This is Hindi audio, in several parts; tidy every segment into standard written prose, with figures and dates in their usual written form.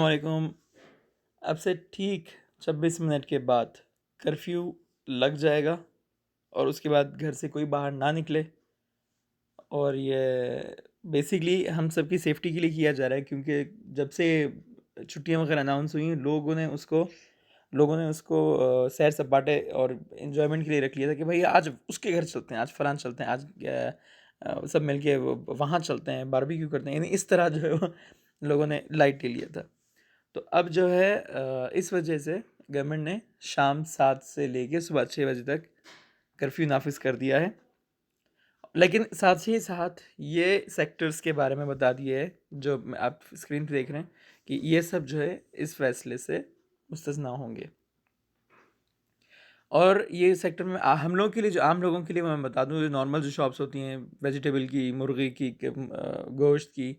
वालेकुम। अब से ठीक 26 मिनट के बाद कर्फ्यू लग जाएगा और उसके बाद घर से कोई बाहर ना निकले। और ये बेसिकली हम सबकी सेफ्टी के लिए किया जा रहा है, क्योंकि जब से छुट्टियां वगैरह अनाउंस हुई लोगों ने उसको सैर सपाटे और इन्जॉयमेंट के लिए रख लिया था कि भाई आज उसके घर चलते हैं, आज फलान चलते हैं, आज सब मिलके वहाँ चलते हैं, बारबेक्यू करते हैं। यानी इस तरह जो है वो लोगों ने लाइट ले लिया था। तो अब जो है इस वजह से गवर्नमेंट ने शाम 7 से लेके सुबह 6 बजे तक कर्फ्यू नाफिज कर दिया है। लेकिन साथ ही साथ ये सेक्टर्स के बारे में बता दिए है, जो आप स्क्रीन पे देख रहे हैं, कि ये सब जो है इस फैसले से मुस्तस्ना होंगे। और ये सेक्टर में हम लोगों के लिए, जो आम लोगों के लिए मैं बता दूं, जो नॉर्मल जो शॉप्स होती हैं, वेजिटेबल की, मुर्गी की, गोश्त की,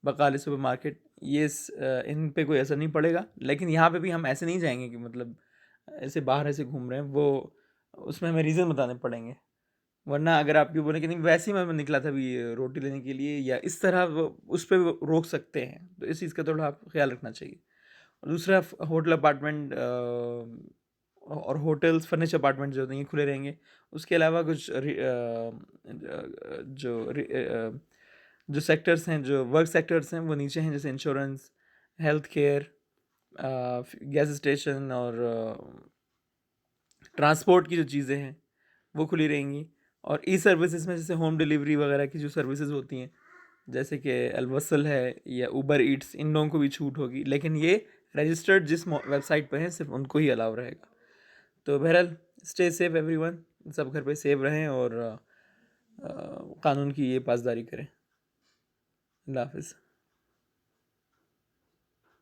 बकाले, सुपरमार्केट, इन पे कोई असर नहीं पड़ेगा। लेकिन यहाँ पे भी हम ऐसे नहीं जाएंगे कि मतलब ऐसे बाहर ऐसे घूम रहे हैं, वो उसमें हमें रीज़न बताने पड़ेंगे। वरना अगर आप ये बोले कि नहीं वैसे ही मैं निकला था अभी रोटी लेने के लिए, या इस तरह उस पर रोक सकते हैं। तो इस चीज़ का थोड़ा आप ख्याल रखना चाहिए। और दूसरा, होटल अपार्टमेंट और होटल्स, फर्निचर अपार्टमेंट जो होते हैं ये खुले रहेंगे। उसके अलावा कुछ जो सेक्टर्स हैं, जो वर्क सेक्टर्स हैं, वो नीचे हैं, जैसे insurance, health care, gas station और ट्रांसपोर्ट की जो चीज़ें हैं वो खुली रहेंगी। और ई सर्विसेज में जैसे होम डिलीवरी वगैरह की जो सर्विसेज होती हैं, जैसे कि अलवसल है या उबर ईट्स, इन लोगों को भी छूट होगी। लेकिन ये रजिस्टर्ड जिस वेबसाइट पर हैं सिर्फ उनको ही अलाउ रहेगा। तो बहरहाल, स्टे सेफ एवरीवन, सब घर पे सेफ रहें और कानून की ये पासदारी करें। अल्लाह हाफिज़।